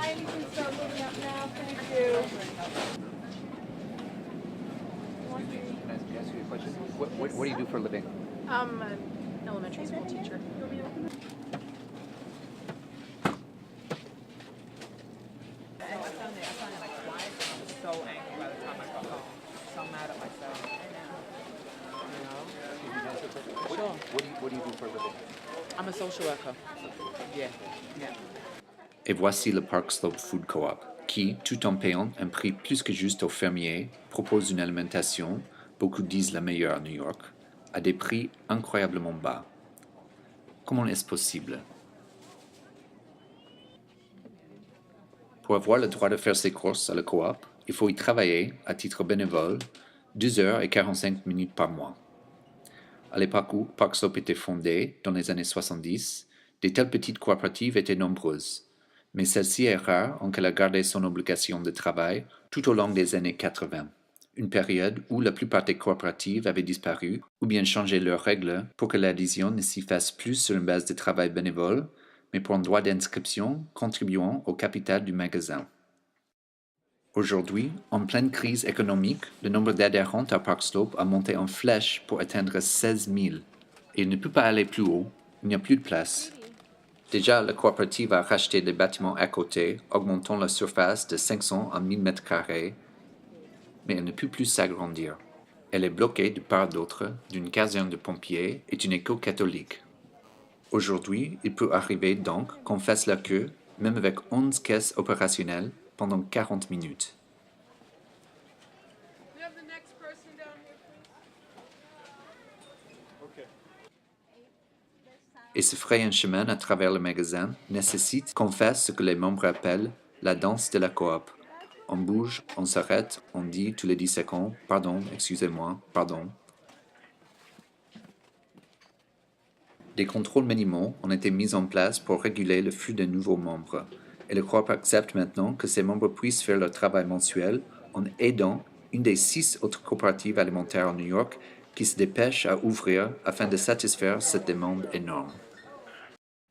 You can start moving up now. Thank you. Can I ask you a question? What do you do for a living? An elementary school teacher. So angry by the time I got home. So mad at myself. What do you do for a living? I'm a social worker. Yeah. Et voici le Park Slope Food Co-op, qui, tout en payant un prix plus que juste aux fermiers, propose une alimentation, beaucoup disent la meilleure à New York, à des prix incroyablement bas. Comment est-ce possible? Pour avoir le droit de faire ses courses à la coop, il faut y travailler, à titre bénévole, 2 heures et 45 minutes par mois. À l'époque où Park Slope était fondé, dans les années 70, de telles petites coopératives étaient nombreuses, mais celle-ci est rare en qu'elle a gardé son obligation de travail tout au long des années 80, une période où la plupart des coopératives avaient disparu ou bien changé leurs règles pour que l'adhésion ne s'y fasse plus sur une base de travail bénévole, mais pour un droit d'inscription contribuant au capital du magasin. Aujourd'hui, en pleine crise économique, le nombre d'adhérents à Park Slope a monté en flèche pour atteindre 16 000. Et il ne peut pas aller plus haut, il n'y a plus de place. Déjà, la coopérative a racheté des bâtiments à côté, augmentant la surface de 500 à 1000 mètres carrés, mais elle ne peut plus s'agrandir. Elle est bloquée de part d'autre d'une caserne de pompiers et d'une école catholique. Aujourd'hui, il peut arriver donc qu'on fasse la queue, même avec 11 caisses opérationnelles, pendant 40 minutes. We have the next person down here, please. Et se frayer un chemin à travers le magasin nécessite qu'on fasse ce que les membres appellent la danse de la coop. On bouge, on s'arrête, on dit tous les 10 secondes « Pardon, excusez-moi, pardon ». Des contrôles minimaux ont été mis en place pour réguler le flux de nouveaux membres, et le coop accepte maintenant que ces membres puissent faire leur travail mensuel en aidant une des 6 autres coopératives alimentaires à New York qui se dépêchent à ouvrir afin de satisfaire cette demande énorme.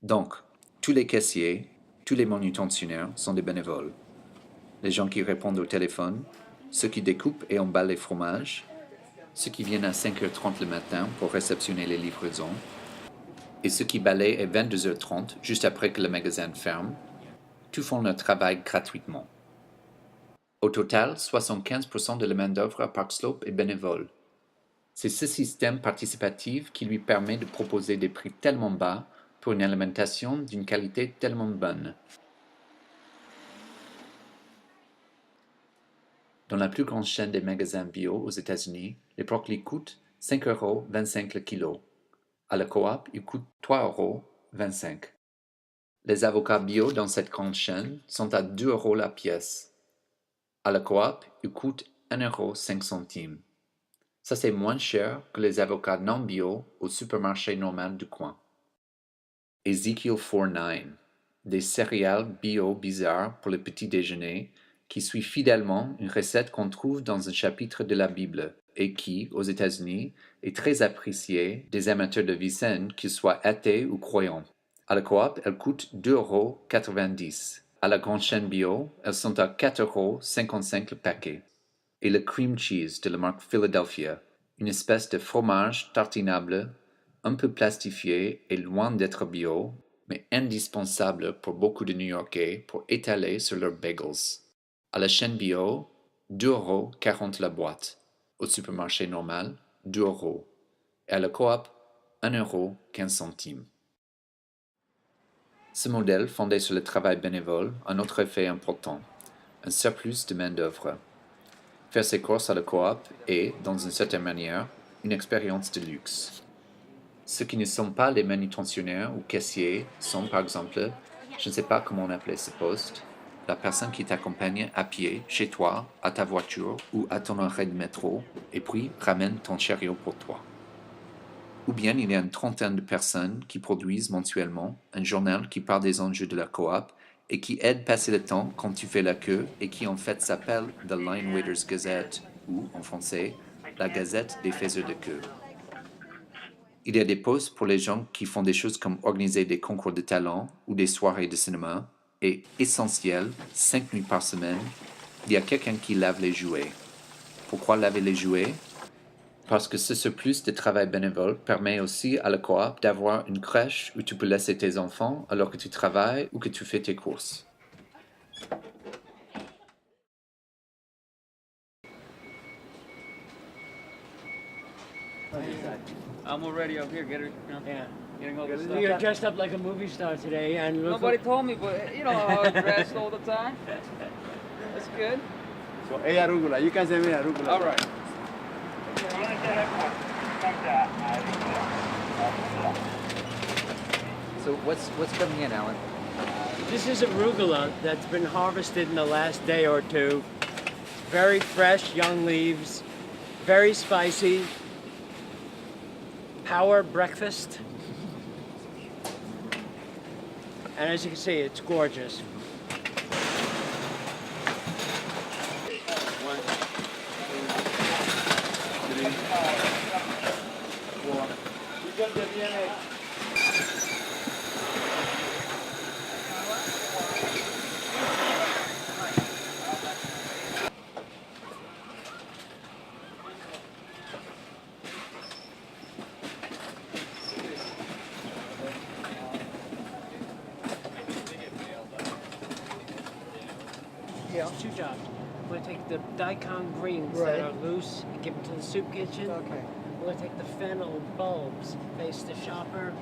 Donc, tous les caissiers, tous les manutentionnaires sont des bénévoles. Les gens qui répondent au téléphone, ceux qui découpent et emballent les fromages, ceux qui viennent à 5h30 le matin pour réceptionner les livraisons, et ceux qui balayent à 22h30 juste après que le magasin ferme, tous font leur travail gratuitement. Au total, 75% de la main-d'œuvre à Park Slope est bénévole. C'est ce système participatif qui lui permet de proposer des prix tellement bas pour une alimentation d'une qualité tellement bonne. Dans la plus grande chaîne des magasins bio aux États-Unis, les brocolis coûtent 5,25 € le kilo. À la coop, ils coûtent 3,25 €. Les avocats bio dans cette grande chaîne sont à 2 € la pièce. À la coop, ils coûtent 1,05 €. Ça, c'est moins cher que les avocats non bio au supermarché normal du coin. Ezekiel 4:9, des céréales bio bizarres pour le petit déjeuner qui suit fidèlement une recette qu'on trouve dans un chapitre de la Bible et qui, aux États-Unis, est très appréciée des amateurs de vie saine, qu'ils soient athées ou croyants. À la coop, elles coûtent 2,90 €. À la grande chaîne bio, elles sont à 4,55 € le paquet. Et le cream cheese de la marque Philadelphia, une espèce de fromage tartinable, un peu plastifié et loin d'être bio, mais indispensable pour beaucoup de New-Yorkais pour étaler sur leurs bagels. À la chaîne bio, 2,40 € la boîte. Au supermarché normal, 2 €. Et à la coop, 1,15 €. Ce modèle, fondé sur le travail bénévole, a un autre effet important, un surplus de main-d'œuvre. Faire ses courses à la coop est, dans une certaine manière, une expérience de luxe. Ceux qui ne sont pas les manutentionnaires ou caissiers sont, par exemple, je ne sais pas comment on appelait ce poste, la personne qui t'accompagne à pied, chez toi, à ta voiture ou à ton arrêt de métro, et puis ramène ton chariot pour toi. Ou bien il y a une trentaine de personnes qui produisent mensuellement un journal qui parle des enjeux de la coop et qui aide passer le temps quand tu fais la queue et qui en fait s'appelle The Line Waiters Gazette ou, en français, la Gazette des faiseurs de queue. Il y a des posts pour les gens qui font des choses comme organiser des concours de talent ou des soirées de cinéma est essentiel, 5 nuits par semaine. Il y a quelqu'un qui lave les jouets. Pourquoi laver les jouets? Parce que ce surplus de travail bénévole permet aussi à la coop d'avoir une crèche où tu peux laisser tes enfants alors que tu travailles ou que tu fais tes courses. I'm already up here Yeah. getting all the stuff. You're dressed up like a movie star today, and look Nobody told me, but you know how I dress all the time. That's good. So, hey, arugula. You can send me arugula. All right. So what's coming in, Alan? This is arugula that's been harvested in the last day or two. Very fresh, young leaves, very spicy. Power breakfast. And as you can see, it's gorgeous. Yeah. Two jobs. We're going to take the daikon greens that are loose and give them to the soup kitchen. Okay. We're going to take the fennel bulbs, face the shopper,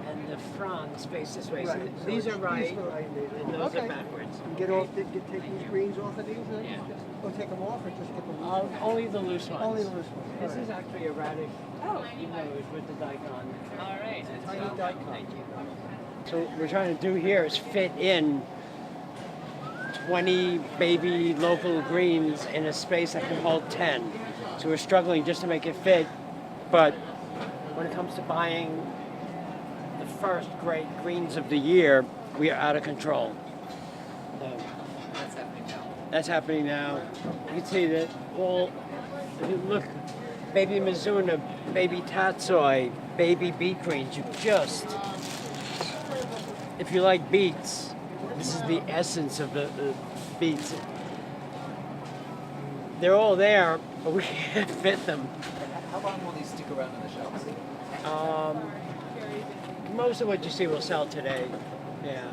and the fronds face this way. So Right. So these are right, These are right. and those Okay. are backwards. Get off. Take these greens off of these. Yeah. Or take them off, or just get the loose ones? Only the loose ones. Only the loose ones. This All is right. actually a radish. You know, it's with the daikon. All right. Tiny daikon. Thank you. So what we're trying to do here is fit in 20 baby local greens in a space that can hold 10. So we're struggling just to make it fit, but when it comes to buying the first great greens of the year, we are out of control. So that's happening now. You can see that all, look, baby Mizuna, baby tatsoi, baby beet greens. You just, if you like beets, this is the essence of the beets. They're all there, but we can't fit them. How long will these stick around on the shelves? Most of what you see will sell today. Yeah.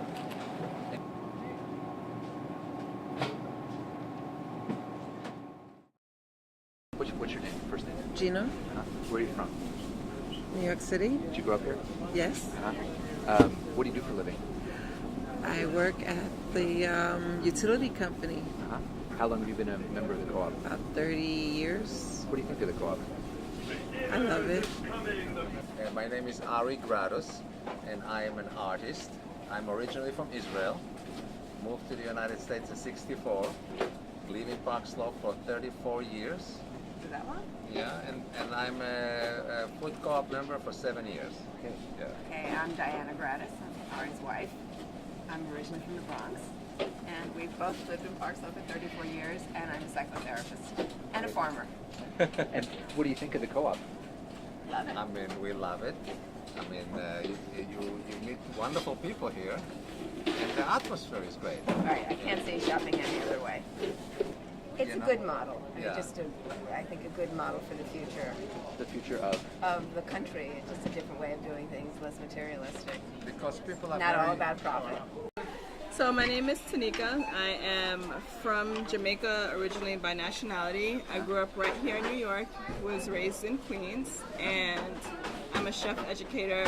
What's your name? First name? Gina, Where are you from? New York City. Did you grow up here? Yes. What do you do for a living? I work at the utility company How long have you been a member of the co-op? about 30 years. What do you think of the co-op? I love it. My name is Ari Grados, and I am an artist. I'm originally from Israel, moved to the United States in '64, lived in Park Slope for 34 years. Is that one? Yeah, and I'm a food co-op member for 7 years. Okay. Yeah. Okay, I'm Diana Gratis. I'm Ari's wife. I'm originally from the Bronx. And we've both lived in Park Slope for 34 years, and I'm a psychotherapist and a farmer. And what do you think of the co-op? Love it. I mean, we love it. I mean, you meet wonderful people here, and the atmosphere is great. Right, I can't see shopping any other way. It's You a know? good model. I mean, Yeah. I think a good model for the future The future of the country. It's just a different way of doing things, less materialistic. Because people are Not very, all about profit. So my name is Tanika. I am from Jamaica originally by nationality. I grew up right here in New York, was raised in Queens, and I'm a chef educator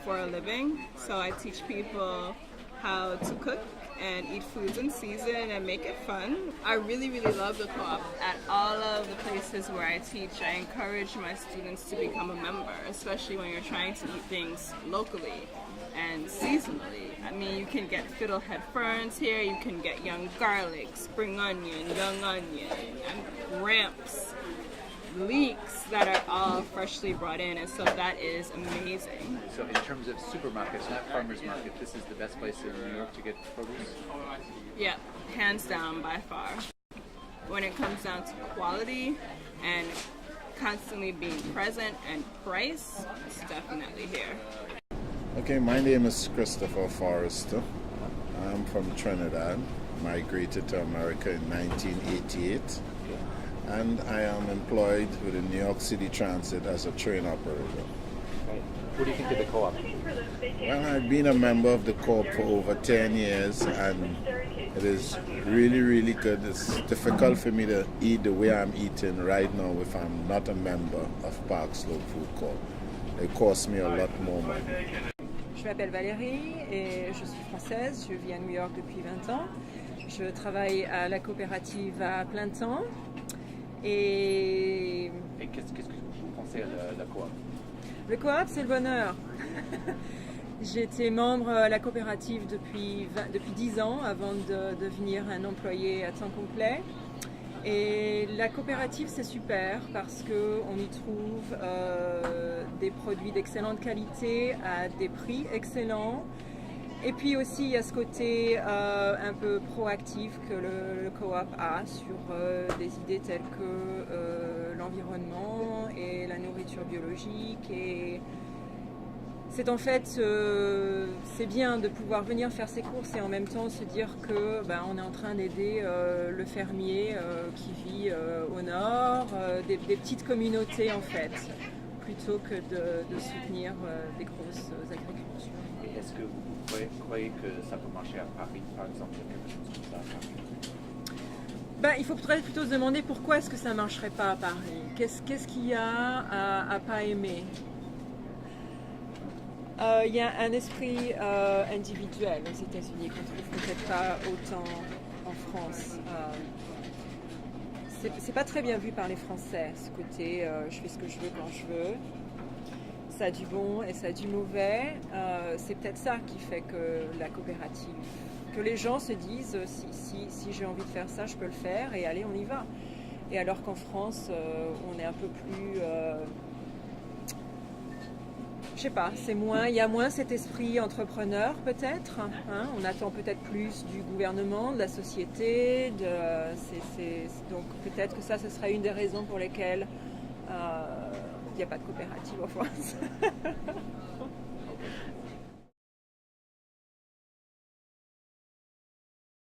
for a living. So I teach people how to cook and eat foods in season and make it fun. I really, really love the co-op. At all of the places where I teach, I encourage my students to become a member, especially when you're trying to eat things locally and seasonally. I mean, you can get fiddlehead ferns here, you can get young garlic, spring onion, young onion, and ramps, leeks that are all freshly brought in, and so that is amazing. So in terms of supermarkets, not farmers market, this is the best place in New York to get produce? Yeah, hands down by far. When it comes down to quality and constantly being present and price, it's definitely here. Okay, my name is Christopher Forrester. I'm from Trinidad, migrated to America in 1988, and I am employed with the New York City Transit as a train operator. Right. What do you think of the co-op? Well, I've been a member of the co-op for over 10 years, and it is really, really good. It's difficult for me to eat the way I'm eating right now if I'm not a member of Park Slope Food Corp. It costs me a lot more money. Je m'appelle Valérie et je suis française, je vis à New York depuis 20 ans. Je travaille à la coopérative à plein temps. Et qu'est-ce que vous pensez de la coop? Le coop, c'est le bonheur. J'étais membre à la coopérative depuis 10 ans avant de devenir un employé à temps complet. Et la coopérative, c'est super parce qu'on y trouve des produits d'excellente qualité à des prix excellents. Et puis aussi, il y a ce côté un peu proactif que le coop a sur des idées telles que l'environnement et la nourriture biologique. Et c'est en fait, c'est bien de pouvoir venir faire ses courses et en même temps se dire que on est en train d'aider le fermier qui vit au nord, des petites communautés en fait, plutôt que de soutenir des grosses agricultures. Et est-ce que vous croyez que ça peut marcher à Paris, par exemple, quelque chose comme ça à Paris? Il faut peut-être plutôt se demander pourquoi est-ce que ça ne marcherait pas à Paris. Qu'est-ce qu'il y a à pas aimer? Il y a un esprit individuel aux États-Unis qu'on trouve peut-être pas autant en France. C'est pas très bien vu par les Français, ce côté je fais ce que je veux quand je veux. Ça a du bon et ça a du mauvais. C'est peut-être ça qui fait que la coopérative, que les gens se disent si j'ai envie de faire ça, je peux le faire et allez, on y va. Et alors qu'en France, on est un peu plus... je sais pas, il y a moins cet esprit entrepreneur peut-être. Hein, on attend peut-être plus du gouvernement, de la société. Donc peut-être que ça, ce serait une des raisons pour lesquelles il n'y a pas de coopérative en France.